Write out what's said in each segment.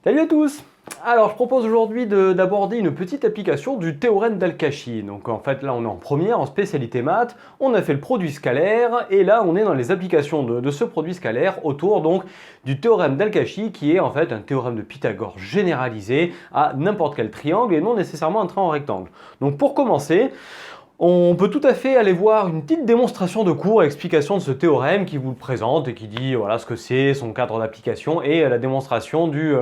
Salut à tous! Alors je propose aujourd'hui d'aborder une petite application du théorème d'Al-Kashi. Donc en fait là on est en première, en spécialité maths, on a fait le produit scalaire et là on est dans les applications de ce produit scalaire autour donc du théorème d'Al-Kashi qui est en fait un théorème de Pythagore généralisé à n'importe quel triangle et non nécessairement un triangle rectangle. Donc pour commencer, on peut tout à fait aller voir une petite démonstration de cours et explication de ce théorème qui vous le présente et qui dit voilà ce que c'est, son cadre d'application et la démonstration du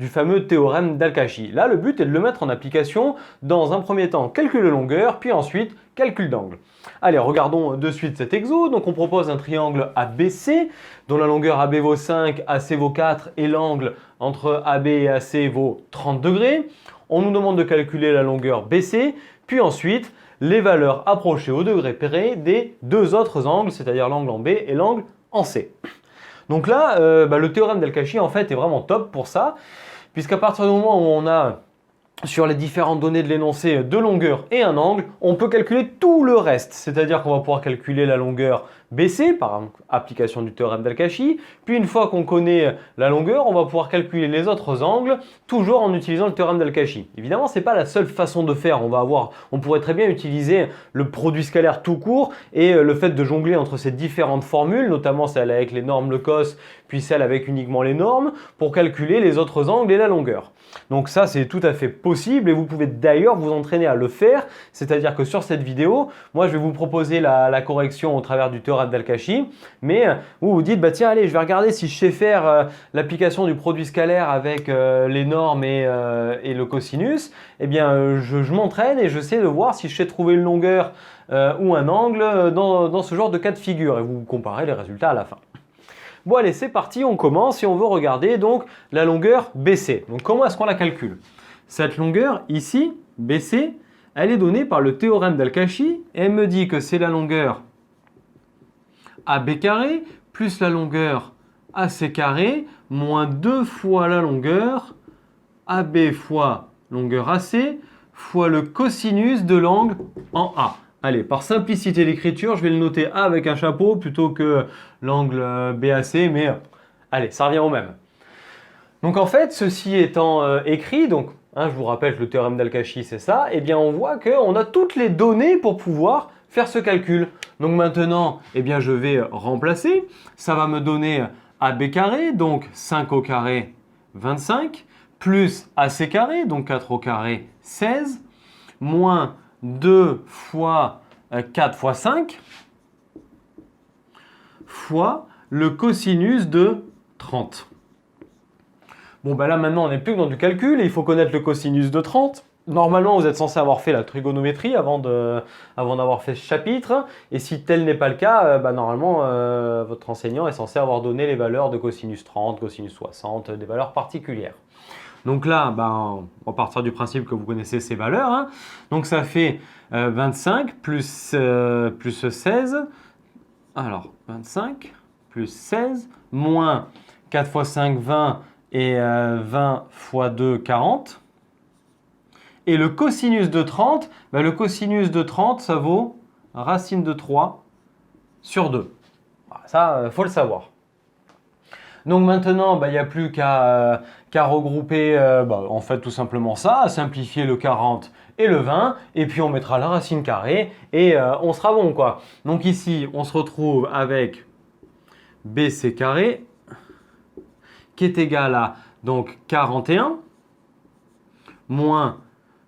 fameux théorème d'Al-Kashi. Là, le but est de le mettre en application dans un premier temps calcul de longueur, puis ensuite calcul d'angle. Allez, regardons de suite cet exo. Donc on propose un triangle ABC dont la longueur AB vaut 5, AC vaut 4 et l'angle entre AB et AC vaut 30 degrés. On nous demande de calculer la longueur BC, puis ensuite les valeurs approchées au degré près des deux autres angles, c'est-à-dire l'angle en B et l'angle en C. Donc là, le théorème d'Al-Kashi en fait est vraiment top pour ça, puisqu'à partir du moment où on a sur les différentes données de l'énoncé de longueur et un angle, on peut calculer tout le reste. C'est-à-dire qu'on va pouvoir calculer la longueur BC par application du théorème d'Al-Kashi. Puis une fois qu'on connaît la longueur, on va pouvoir calculer les autres angles, toujours en utilisant le théorème d'Al-Kashi. Évidemment, ce n'est pas la seule façon de faire. On pourrait très bien utiliser le produit scalaire tout court et le fait de jongler entre ces différentes formules, notamment celle avec les normes le cos, puis celle avec uniquement les normes, pour calculer les autres angles et la longueur. Donc ça, c'est tout à fait possible et vous pouvez d'ailleurs vous entraîner à le faire. C'est-à-dire que sur cette vidéo, moi, je vais vous proposer la correction au travers du théorème d'Al-Kashi. Mais vous vous dites, bah tiens, allez, je vais regarder si je sais faire l'application du produit scalaire avec les normes et le cosinus. Eh bien, je m'entraîne et je sais de voir si je sais trouver une longueur ou un angle dans ce genre de cas de figure. Et vous comparez les résultats à la fin. Bon allez, c'est parti, on commence et on veut regarder donc la longueur BC. Donc comment est-ce qu'on la calcule? Cette longueur ici, BC, elle est donnée par le théorème d'Al-Kashi et elle me dit que c'est la longueur AB carré plus la longueur AC carré moins 2 fois la longueur AB fois longueur AC fois le cosinus de l'angle en A. Allez, par simplicité d'écriture, je vais le noter A avec un chapeau plutôt que l'angle BAC, mais allez, ça revient au même. Donc en fait, ceci étant écrit, donc je vous rappelle que le théorème d'Al-Kashi c'est ça, et bien on voit qu'on a toutes les données pour pouvoir faire ce calcul. Donc maintenant, eh bien je vais remplacer, ça va me donner AB carré, donc 5 au carré 25, plus AC carré, donc 4 au carré 16, moins 2 fois 4 fois 5 fois le cosinus de 30. Bon, ben là maintenant on n'est plus que dans du calcul et il faut connaître le cosinus de 30. Normalement, vous êtes censé avoir fait la trigonométrie avant d'avoir fait ce chapitre. Et si tel n'est pas le cas, normalement, votre enseignant est censé avoir donné les valeurs de cosinus 30, cosinus 60, des valeurs particulières. Donc là, on va partir du principe que vous connaissez ces valeurs. Hein. Donc ça fait 25 plus 16. Alors, 25 plus 16 moins 4 fois 5, 20 et 20 fois 2, 40. Et le cosinus de 30, le cosinus de 30, ça vaut racine de 3 sur 2. Ça, il faut le savoir. Donc maintenant, il n'y a plus qu'à regrouper en fait tout simplement ça, à simplifier le 40 et le 20, et puis on mettra la racine carrée et on sera bon quoi. Donc ici, on se retrouve avec BC carré qui est égal à donc 41 moins,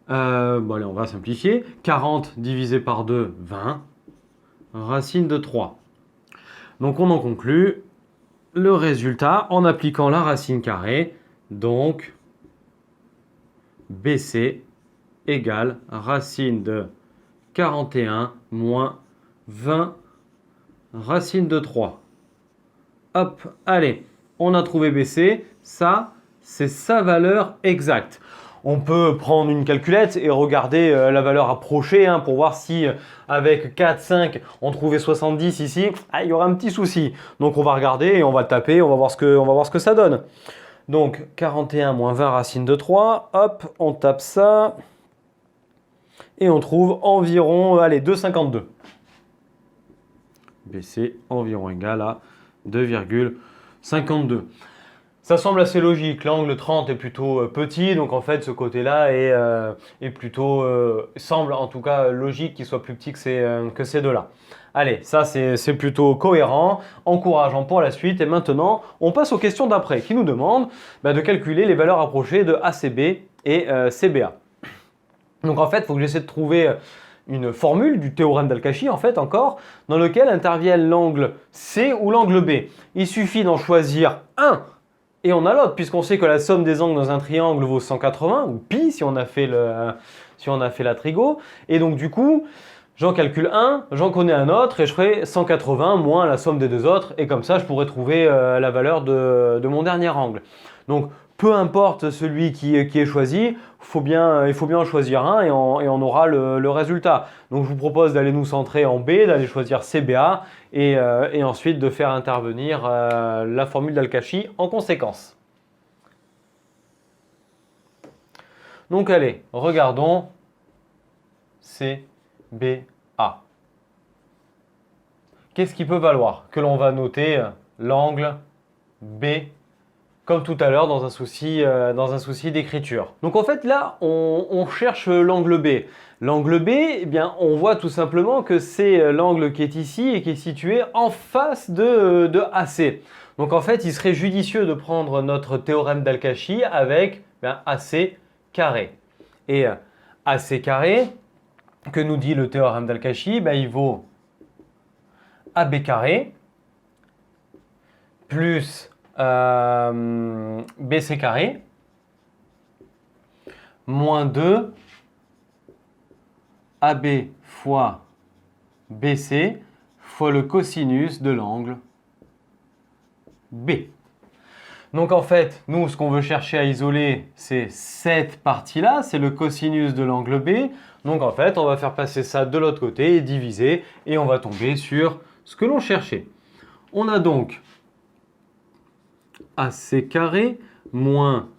allez, on va simplifier, 40 divisé par 2, 20, racine de 3. Donc on en conclut le résultat en appliquant la racine carrée, donc BC égale racine de 41 moins 20 racine de 3. Hop, allez, on a trouvé BC, ça c'est sa valeur exacte. On peut prendre une calculette et regarder la valeur approchée pour voir si avec 4, 5, on trouvait 70 ici, il y aura un petit souci. Donc on va regarder et on va taper, on va voir ce que ça donne. Donc 41 moins 20 racine de 3, hop, on tape ça et on trouve environ 2,52. BC environ égal à 2,52. Ça semble assez logique. L'angle 30 est plutôt petit, donc en fait ce côté-là est plutôt semble en tout cas logique qu'il soit plus petit que ces deux-là. Allez, ça c'est plutôt cohérent, encourageant pour la suite. Et maintenant, on passe aux questions d'après qui nous demandent de calculer les valeurs approchées de ACB et CBA. Donc en fait, il faut que j'essaie de trouver une formule du théorème d'Al-Kashi, en fait, encore, dans lequel interviennent l'angle C ou l'angle B. Il suffit d'en choisir un et on a l'autre, puisqu'on sait que la somme des angles dans un triangle vaut 180, ou pi si on a fait la trigo. Et donc du coup, j'en calcule un, j'en connais un autre, et je ferai 180 moins la somme des deux autres, et comme ça, je pourrai trouver la valeur de mon dernier angle. Donc, peu importe celui qui est choisi, il faut bien en choisir un et on aura le résultat. Donc je vous propose d'aller nous centrer en B, d'aller choisir CBA et ensuite de faire intervenir la formule d'Al-Kashi en conséquence. Donc allez, regardons CBA. Qu'est-ce qui peut valoir? Que l'on va noter l'angle B comme tout à l'heure dans un souci d'écriture. Donc en fait là, on cherche l'angle B. L'angle B, eh bien, on voit tout simplement que c'est l'angle qui est ici et qui est situé en face de AC. Donc en fait, il serait judicieux de prendre notre théorème d'Al-Kashi avec AC carré. Et AC carré, que nous dit le théorème d'Al-Kashi, il vaut AB carré plus BC carré moins 2 AB fois BC fois le cosinus de l'angle B. Donc en fait, nous, ce qu'on veut chercher à isoler, c'est cette partie-là, c'est le cosinus de l'angle B. Donc en fait, on va faire passer ça de l'autre côté et diviser, et on va tomber sur ce que l'on cherchait. On a donc AC carré moins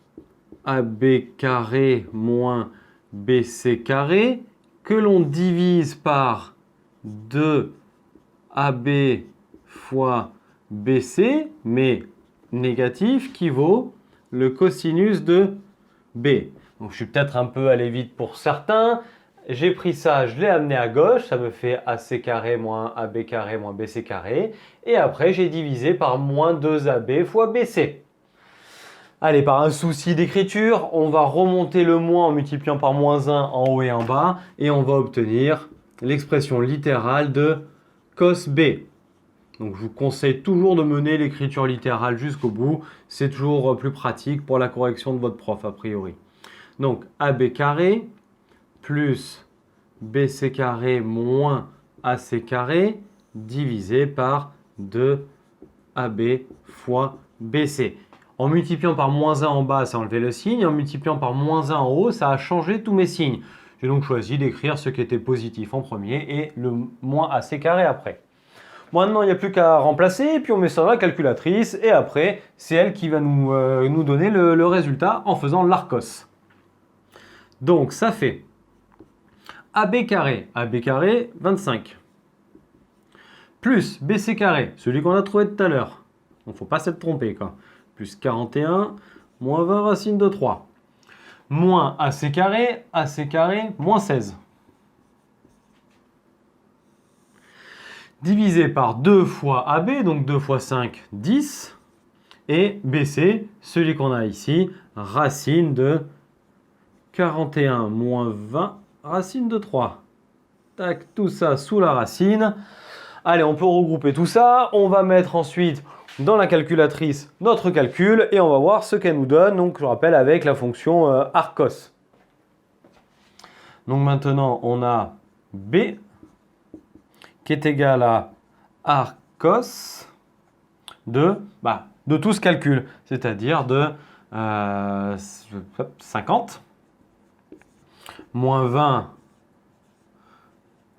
AB carré moins BC carré que l'on divise par 2AB fois BC, mais négatif, qui vaut le cosinus de B. Donc je suis peut-être un peu allé vite pour certains. J'ai pris ça, je l'ai amené à gauche, ça me fait AC carré moins AB carré moins BC carré. Et après, j'ai divisé par moins 2AB fois BC. Allez, par un souci d'écriture, on va remonter le moins en multipliant par moins 1 en haut et en bas. Et on va obtenir l'expression littérale de cos B. Donc je vous conseille toujours de mener l'écriture littérale jusqu'au bout. C'est toujours plus pratique pour la correction de votre prof a priori. Donc AB carré plus BC carré moins AC carré divisé par 2AB fois BC. En multipliant par moins 1 en bas, ça a enlevé le signe. En multipliant par moins 1 en haut, ça a changé tous mes signes. J'ai donc choisi d'écrire ce qui était positif en premier et le moins AC carré après. Maintenant, il n'y a plus qu'à remplacer, et puis on met ça dans la calculatrice, et après, c'est elle qui va nous donner le résultat en faisant l'Arcos. Donc, ça fait AB carré 25, plus BC carré, celui qu'on a trouvé tout à l'heure. Il ne faut pas s'être trompé, quoi. Plus 41, moins 20 racine de 3. Moins AC carré, moins 16. Divisé par 2 fois AB, donc 2 fois 5, 10. Et BC, celui qu'on a ici, racine de 41 moins 20, racine de 3. Tac, tout ça sous la racine. Allez, on peut regrouper tout ça. On va mettre ensuite dans la calculatrice notre calcul et on va voir ce qu'elle nous donne. Donc, je rappelle avec la fonction Arcos. Donc maintenant, on a B qui est égal à Arcos de tout ce calcul, c'est-à-dire de 50 moins 20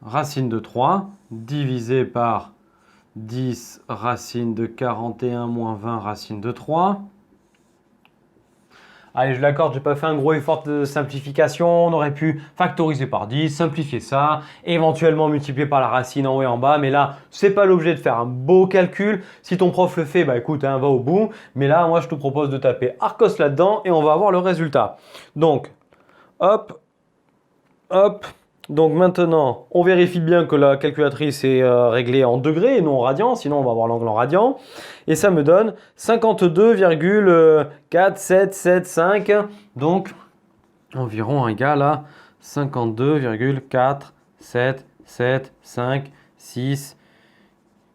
racine de 3 divisé par 10 racine de 41 moins 20 racine de 3. allez, je l'accorde, j'ai pas fait un gros effort de simplification. On aurait pu factoriser par 10, simplifier ça, éventuellement multiplier par la racine en haut et en bas. Mais là, c'est pas l'objet de faire un beau calcul. Si ton prof le fait, bah écoute, hein, va au bout. Mais là, moi, je te propose de taper Arcos là-dedans et on va avoir le résultat. Donc, hop, hop. Donc maintenant, on vérifie bien que la calculatrice est réglée en degrés et non en radians, sinon on va avoir l'angle en radians. Et ça me donne 52,4775, donc environ égal à 52,4775,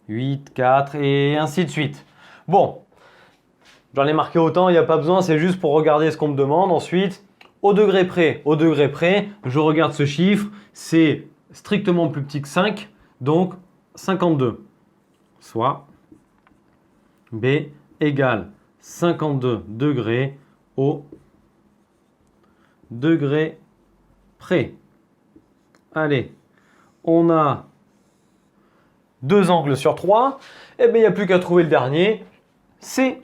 8, 4 et ainsi de suite. Bon, j'en ai marqué autant, il n'y a pas besoin, c'est juste pour regarder ce qu'on me demande. Ensuite, au degré près, je regarde ce chiffre, c'est strictement plus petit que 5, donc 52, soit B égale 52 degrés au degré près. Allez, on a 2 angles sur 3, et bien il n'y a plus qu'à trouver le dernier, C.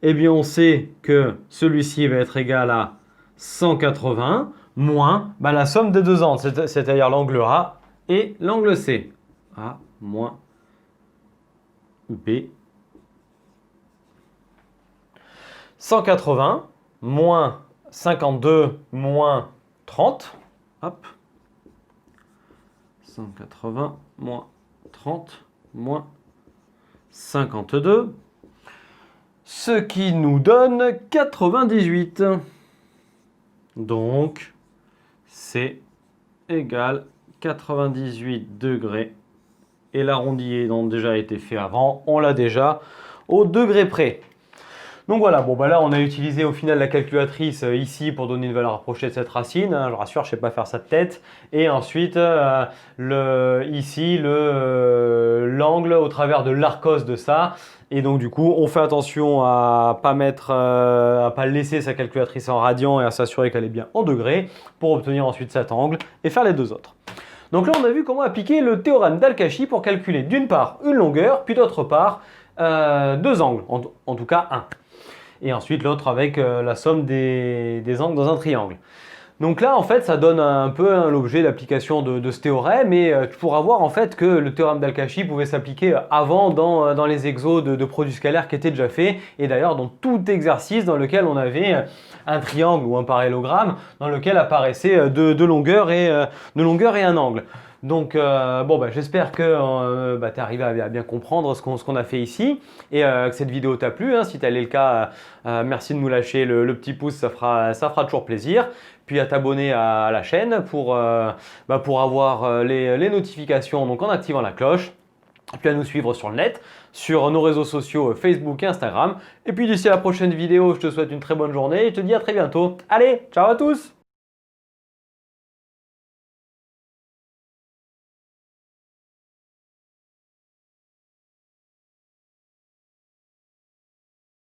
Eh bien on sait que celui-ci va être égal à 180 moins la somme des deux angles, c'est-à-dire l'angle A et l'angle C. A moins B. 180 moins 52 moins 30. Hop. 180 moins 30 moins 52. Ce qui nous donne 98. Donc, c'est égal 98 degrés. Et l'arrondi ayant déjà été fait avant, on l'a déjà au degré près. Donc voilà, bon là on a utilisé au final la calculatrice ici pour donner une valeur rapprochée de cette racine. Je rassure, je ne sais pas faire ça de tête. Et ensuite, ici, l'angle au travers de l'arcos de ça. Et donc du coup, on fait attention à pas laisser sa calculatrice en radian et à s'assurer qu'elle est bien en degrés pour obtenir ensuite cet angle et faire les deux autres. Donc là, on a vu comment appliquer le théorème d'Al-Kashi pour calculer d'une part une longueur, puis d'autre part deux angles, en tout cas un. Et ensuite l'autre avec la somme des angles dans un triangle. Donc là, en fait, ça donne un peu l'objet d'application de ce théorème et tu pourras voir en fait que le théorème d'Al-Kashi pouvait s'appliquer avant dans les exos de produits scalaires qui étaient déjà faits et d'ailleurs dans tout exercice dans lequel on avait un triangle ou un parallélogramme dans lequel apparaissait deux longueurs et un angle. Donc j'espère que tu es arrivé à bien comprendre ce qu'on a fait ici et que cette vidéo t'a plu. Hein. Si tel est le cas, merci de nous lâcher le petit pouce, ça fera toujours plaisir. Puis à t'abonner à la chaîne pour avoir les notifications donc en activant la cloche. Puis à nous suivre sur le net, sur nos réseaux sociaux Facebook et Instagram. Et puis d'ici à la prochaine vidéo, je te souhaite une très bonne journée et je te dis à très bientôt. Allez, ciao à tous!